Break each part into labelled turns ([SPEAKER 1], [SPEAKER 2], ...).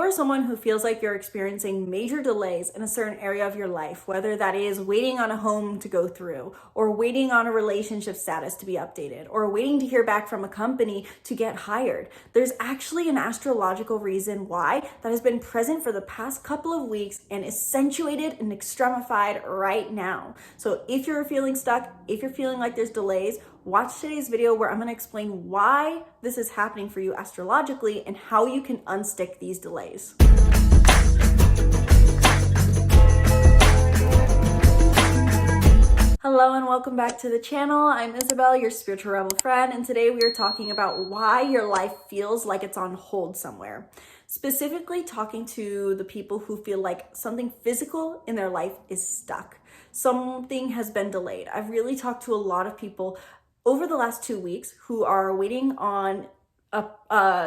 [SPEAKER 1] are someone who feels like you're experiencing major delays in a certain area of your life, whether that is waiting on a home to go through, or waiting on a relationship status to be updated, or waiting to hear back from a company to get hired, there's actually an astrological reason why that has been present for the past couple of weeks and accentuated and extremified right now. So if you're feeling stuck, if you're feeling like there's delays, watch today's video where I'm going to explain why this is happening for you astrologically and how you can unstick these delays. Hello and welcome back to the channel. I'm Isabel, your spiritual rebel friend, and today we are talking about why your life feels like it's on hold somewhere. Specifically talking to the people who feel like something physical in their life is stuck. Something has been delayed. I've really talked to a lot of people over the last 2 weeks who are waiting on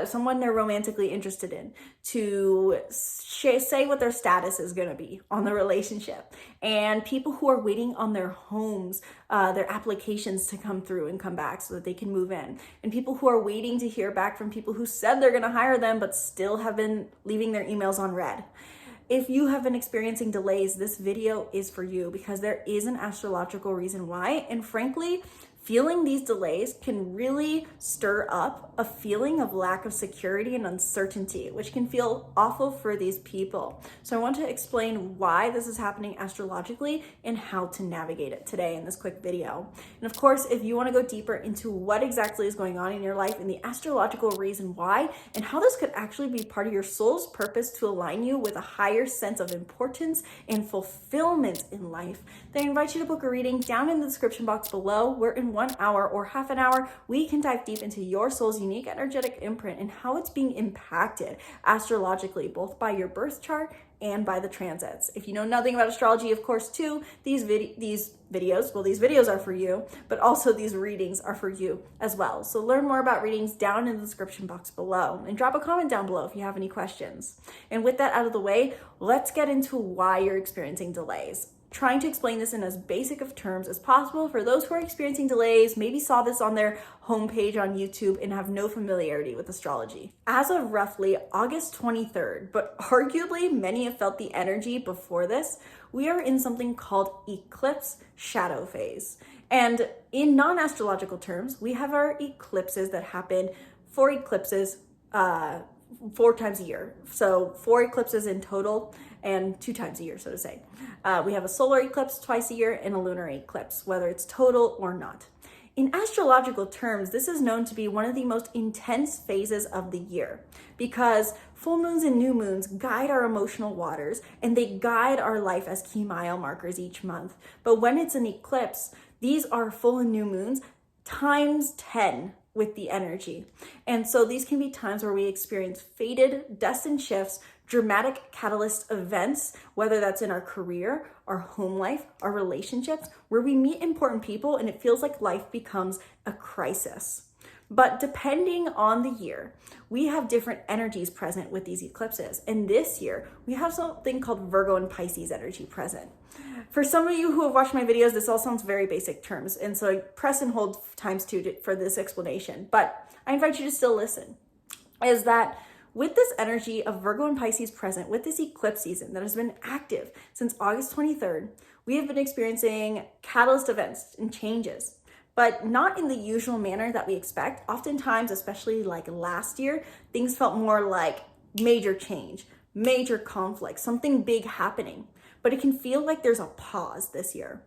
[SPEAKER 1] someone they're romantically interested in to say what their status is going to be on the relationship, and people who are waiting on their homes, their applications to come through and come back so that they can move in, and people who are waiting to hear back from people who said they're going to hire them but still have been leaving their emails on read. If you have been experiencing delays, this video is for you because there is an astrological reason why, and frankly, feeling these delays can really stir up a feeling of lack of security and uncertainty, which can feel awful for these people. So I want to explain why this is happening astrologically and how to navigate it today in this quick video. And of course, if you want to go deeper into what exactly is going on in your life and the astrological reason why, and how this could actually be part of your soul's purpose to align you with a higher sense of importance and fulfillment in life, then I invite you to book a reading down in the description box below, where in 1 hour or half an hour, we can dive deep into your soul's unique energetic imprint and how it's being impacted astrologically, both by your birth chart and by the transits. If you know nothing about astrology, of course, too, these videos are for you, but also these readings are for you as well. So learn more about readings down in the description box below, and drop a comment down below if you have any questions. And with that out of the way, let's get into why you're experiencing delays. Trying to explain this in as basic of terms as possible for those who are experiencing delays, maybe saw this on their homepage on YouTube and have no familiarity with astrology. As of roughly August 23rd, but arguably many have felt the energy before this, we are in something called eclipse shadow phase. And in non-astrological terms, we have our eclipses that happen, 4 eclipses 4 times a year. So 4 eclipses in total, and 2 times a year, so to say. We have a solar eclipse twice a year and a lunar eclipse, whether it's total or not. In astrological terms, this is known to be one of the most intense phases of the year because full moons and new moons guide our emotional waters and they guide our life as key mile markers each month. But when it's an eclipse, these are full and new moons times 10 with the energy. And so these can be times where we experience fated, destined shifts, dramatic catalyst events, whether that's in our career, our home life, our relationships, where we meet important people and it feels like life becomes a crisis. But depending on the year, we have different energies present with these eclipses. And this year, we have something called Virgo and Pisces energy present. For some of you who have watched my videos, this all sounds very basic terms. And so I press and hold ×2 for this explanation. But I invite you to still listen. Is that with this energy of Virgo and Pisces present, with this eclipse season that has been active since August 23rd, we have been experiencing catalyst events and changes, but not in the usual manner that we expect. Oftentimes, especially like last year, things felt more like major change, major conflict, something big happening, but it can feel like there's a pause this year.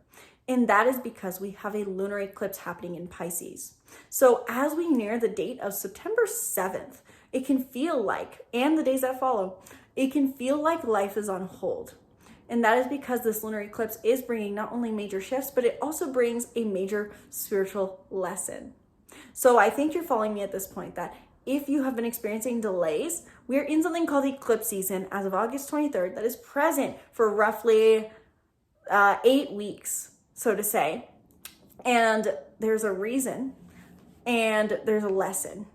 [SPEAKER 1] And that is because we have a lunar eclipse happening in Pisces. So as we near the date of September 7th, it can feel like, and the days that follow, it can feel like life is on hold. And that is because this lunar eclipse is bringing not only major shifts, but it also brings a major spiritual lesson. So I think you're following me at this point that if you have been experiencing delays, we're in something called eclipse season as of August 23rd that is present for roughly 8 weeks, so to say. And there's a reason and there's a lesson.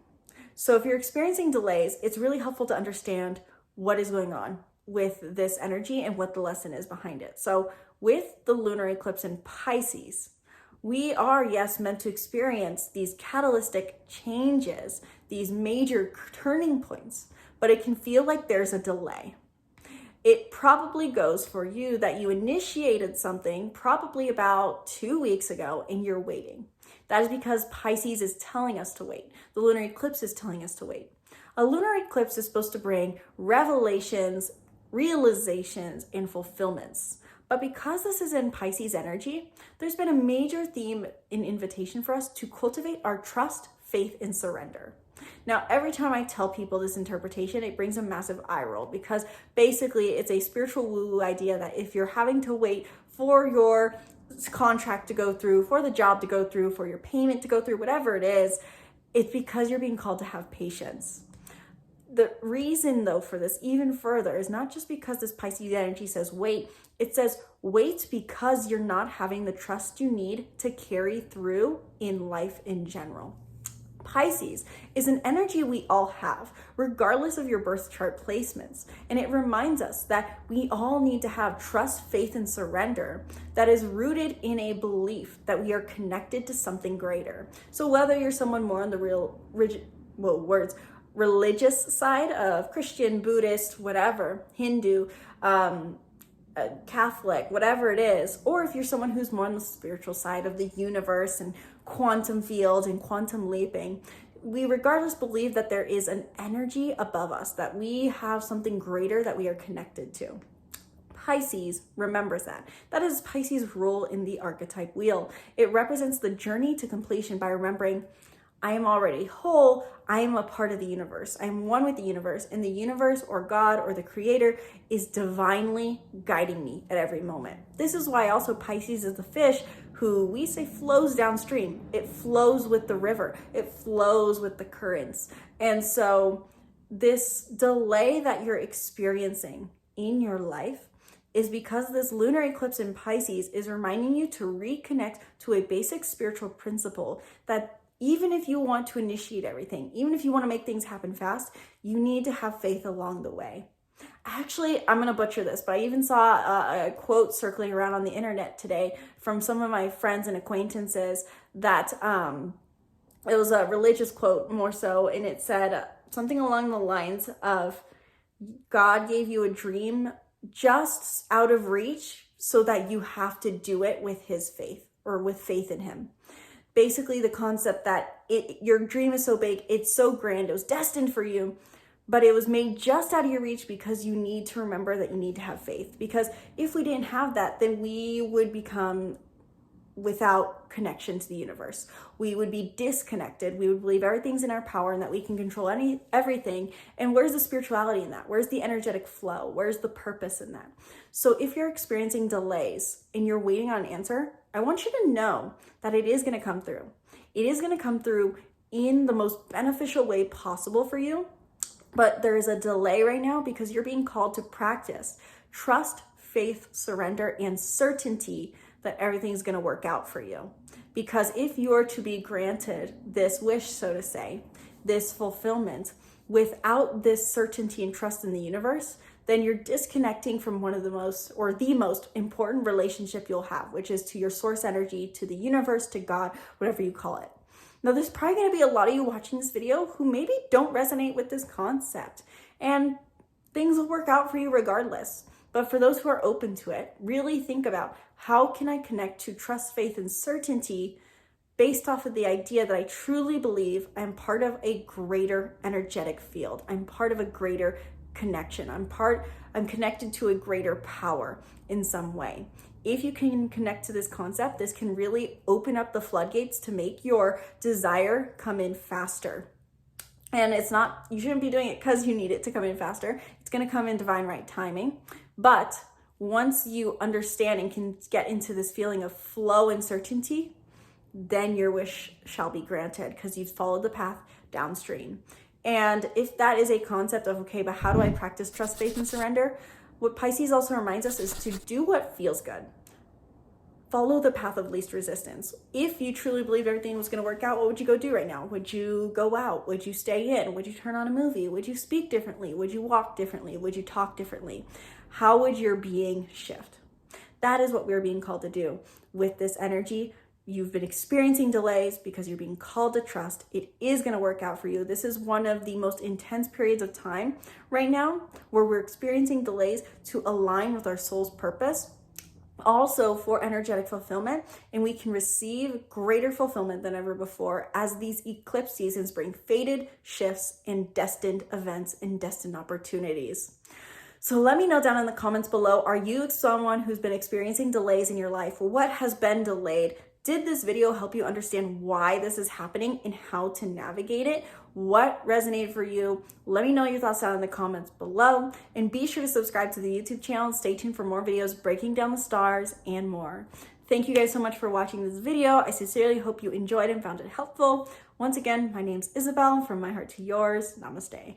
[SPEAKER 1] So if you're experiencing delays, it's really helpful to understand what is going on with this energy and what the lesson is behind it. So with the lunar eclipse in Pisces, we are, yes, meant to experience these catalytic changes, these major turning points. but it can feel like there's a delay. It probably goes for you that you initiated something probably about 2 weeks ago and you're waiting. That is because Pisces is telling us to wait. The lunar eclipse is telling us to wait. A lunar eclipse is supposed to bring revelations, realizations, and fulfillments. But because this is in Pisces energy, there's been a major theme and invitation for us to cultivate our trust, faith, and surrender. Now, every time I tell people this interpretation, it brings a massive eye roll because basically it's a spiritual woo-woo idea that if you're having to wait for your contract to go through, for the job to go through, for your payment to go through, whatever it is, it's because you're being called to have patience. The reason though for this even further is not just because this Pisces energy says wait, it says wait because you're not having the trust you need to carry through in life in general. Pisces is an energy we all have, regardless of your birth chart placements. And it reminds us that we all need to have trust, faith, and surrender that is rooted in a belief that we are connected to something greater. So whether you're someone more on the religious side of Christian, Buddhist, whatever, Hindu, Catholic, whatever it is, or if you're someone who's more on the spiritual side of the universe and quantum fields and quantum leaping, we regardless believe that there is an energy above us, that we have something greater that we are connected to. Pisces remembers that. That is Pisces' role in the archetype wheel. It represents the journey to completion by remembering, I am already whole. I am a part of the universe. I am one with the universe, and the universe or God or the creator is divinely guiding me at every moment. This is why also Pisces is the fish who we say flows downstream. It flows with the river. It flows with the currents. And so this delay that you're experiencing in your life is because this lunar eclipse in Pisces is reminding you to reconnect to a basic spiritual principle that even if you want to initiate everything, even if you want to make things happen fast, you need to have faith along the way. Actually, I'm going to butcher this, but I even saw a quote circling around on the internet today from some of my friends and acquaintances that it was a religious quote more so, and it said something along the lines of, God gave you a dream just out of reach so that you have to do it with his faith or with faith in him. Basically the concept that your dream is so big, it's so grand, it was destined for you, but it was made just out of your reach because you need to remember that you need to have faith. Because if we didn't have that, then we would become without connection to the universe. We would be disconnected. We would believe everything's in our power and that we can control everything. And where's the spirituality in that? Where's the energetic flow? Where's the purpose in that? So if you're experiencing delays and you're waiting on an answer, I want you to know that it is going to come through. It is going to come through in the most beneficial way possible for you. But there is a delay right now because you're being called to practice trust, faith, surrender, and certainty that everything's going to work out for you. Because if you're to be granted this wish, so to say, this fulfillment, without this certainty and trust in the universe, then you're disconnecting from one of the most, or the most important relationship you'll have, which is to your source energy, to the universe, to God, whatever you call it. Now, there's probably going to be a lot of you watching this video who maybe don't resonate with this concept, and things will work out for you regardless. But for those who are open to it, really think about, how can I connect to trust, faith, and certainty based off of the idea that I truly believe I'm part of a greater energetic field. I'm part of a greater connection. I'm connected to a greater power in some way. If you can connect to this concept, this can really open up the floodgates to make your desire come in faster. And you shouldn't be doing it because you need it to come in faster. It's going to come in divine right timing. But once you understand and can get into this feeling of flow and certainty, then your wish shall be granted because you've followed the path downstream. And if that is a concept of, okay, but how do I practice trust, faith, and surrender? What Pisces also reminds us is to do what feels good. Follow the path of least resistance. If you truly believed everything was going to work out, what would you go do right now? Would you go out? Would you stay in? Would you turn on a movie? Would you speak differently? Would you walk differently? Would you talk differently? How would your being shift? That is what we're being called to do with this energy. you've been experiencing delays because you're being called to trust, it is going to work out for you. This is one of the most intense periods of time right now where we're experiencing delays to align with our soul's purpose, also for energetic fulfillment, and we can receive greater fulfillment than ever before as these eclipse seasons bring fated shifts and destined events and destined opportunities. So let me know down in the comments below, are you someone who's been experiencing delays in your life? What has been delayed? Did this video help you understand why this is happening and how to navigate it? What resonated for you? Let me know your thoughts down in the comments below, and be sure to subscribe to the YouTube channel and stay tuned for more videos breaking down the stars and more. Thank you guys so much for watching this video. I sincerely hope you enjoyed and found it helpful. Once again, my name's Isabel. From my heart to yours, namaste.